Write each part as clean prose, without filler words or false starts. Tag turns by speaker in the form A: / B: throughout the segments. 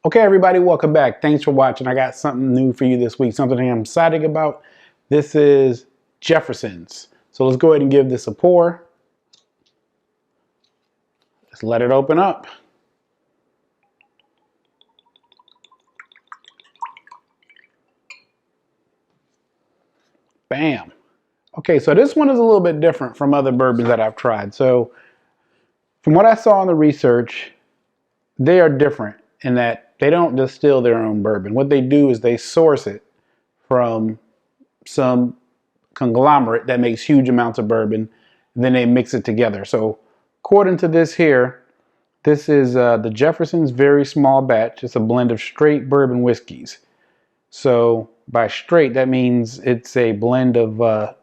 A: Okay, everybody, welcome back. Thanks for watching. I got something new for you this week, something I'm excited about. This is Jefferson's. So let's go ahead and give this a pour. Let's let it open up. Bam. Okay, so this one is a little bit different from other bourbons that I've tried. So from what I saw in the research, they are different in that they don't distill their own bourbon. What they do is they source it from some conglomerate that makes huge amounts of bourbon, and then they mix it together. So according to this here, this is the Jefferson's very small batch. It's a blend of straight bourbon whiskeys. So by straight, that means it's a blend of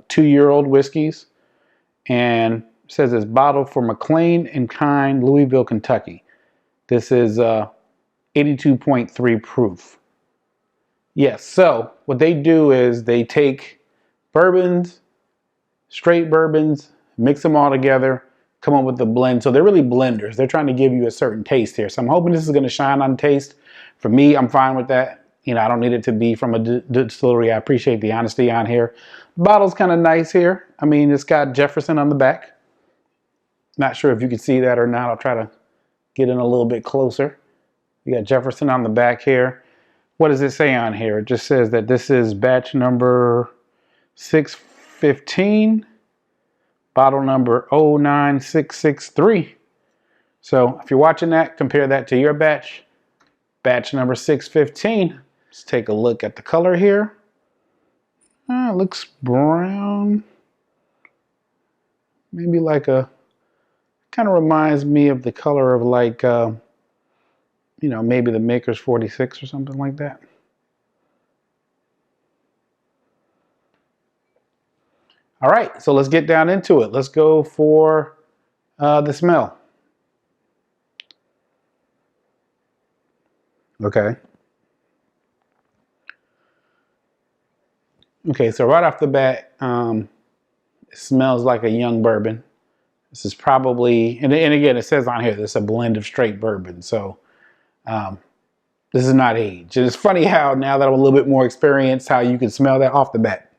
A: 2-year-old whiskeys, and it says it's bottled for McLean and Kind, Louisville, Kentucky. This is 82.3 proof. Yes, so what they do is they take bourbons, straight bourbons, mix them all together, come up with a blend. So they're really blenders. They're trying to give you a certain taste here. So I'm hoping this is going to shine on taste. For me, I'm fine with that. You know, I don't need it to be from a distillery. I appreciate the honesty on here. The bottle's kind of nice here. I mean, it's got Jefferson on the back. Not sure if you can see that or not. I'll try to get in a little bit closer. You got Jefferson on the back here. What does it say on here? It just says that this is batch number 615, bottle number 09663. So if you're watching that, compare that to your batch number 615. Let's take a look at the color here. It looks brown. Maybe like a, kind of reminds me of the color of like, you know, maybe the Maker's 46 or something like that. All right, so let's get down into it. Let's go for the smell. Okay. Okay, so right off the bat, it smells like a young bourbon. This is probably, and again, it says on here, this is a blend of straight bourbon. So this is not aged. And it's funny how now that I'm a little bit more experienced, how you can smell that off the bat.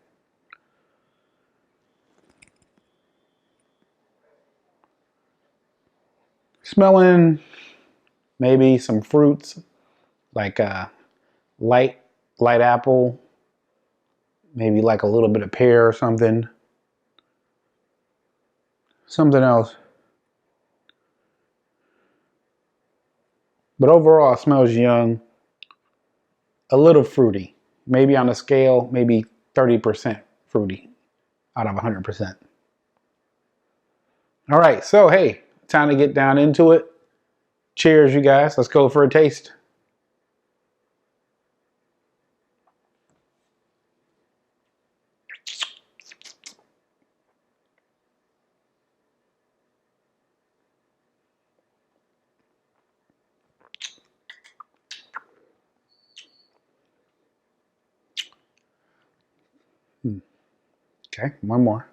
A: Smelling maybe some fruits like light apple, maybe like a little bit of pear or something. Something else. But overall, it smells young, a little fruity. Maybe on a scale, maybe 30% fruity out of 100%. All right, so hey, time to get down into it. Cheers, you guys. Let's go for a taste. Okay, one more.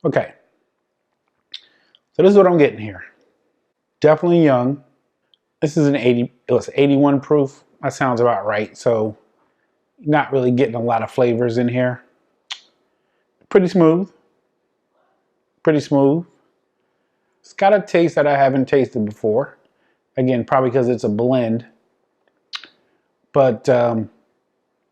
A: Okay, so this is what I'm getting here. Definitely young. This is an 80, it was 81 proof. That sounds about right. So not really getting a lot of flavors in here. Pretty smooth. Pretty smooth. It's got a taste that I haven't tasted before. Again, probably because it's a blend. But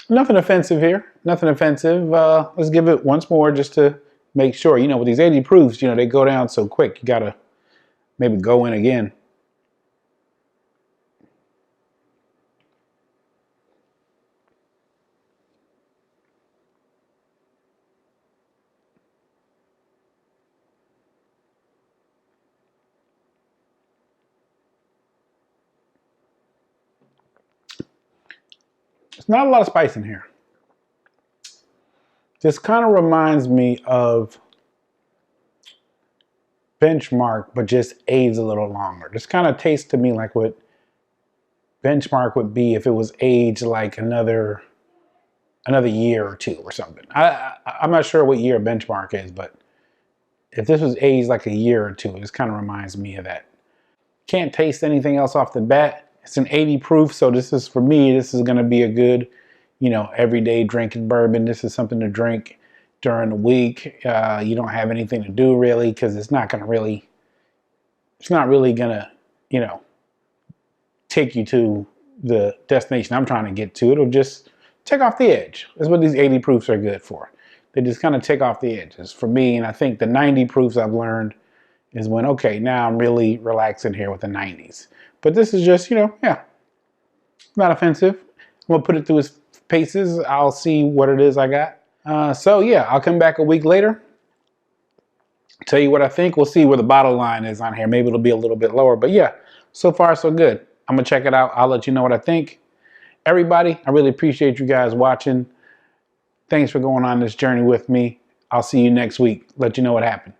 A: nothing offensive here. Nothing offensive. Let's give it once more just to make sure. You know, with these 80 proofs, you know, they go down so quick. You got to maybe go in again. There's not a lot of spice in here. This kind of reminds me of Benchmark, but just aged a little longer. This kind of tastes to me like what Benchmark would be if it was aged like another year or two or something. I'm not sure what year Benchmark is, but if this was aged like a year or two, this kind of reminds me of that. Can't taste anything else off the bat. It's an 80 proof, so this is, for me, this is going to be a good, everyday drinking bourbon. This is something to drink during the week. You don't have anything to do really, because it's not really going to, take you to the destination I'm trying to get to. It'll just take off the edge. That's what these 80 proofs are good for. They just kind of take off the edges for me. And I think the 90 proofs I've learned is when, okay, now I'm really relaxing here with the 90s. But this is just, yeah, not offensive. I'm going to put it through its paces. I'll see what it is I got. So yeah, I'll come back a week later, tell you what I think. We'll see where the bottle line is on here. Maybe it'll be a little bit lower. But yeah, so far so good. I'm going to check it out. I'll let you know what I think. Everybody, I really appreciate you guys watching. Thanks for going on this journey with me. I'll see you next week. Let you know what happened.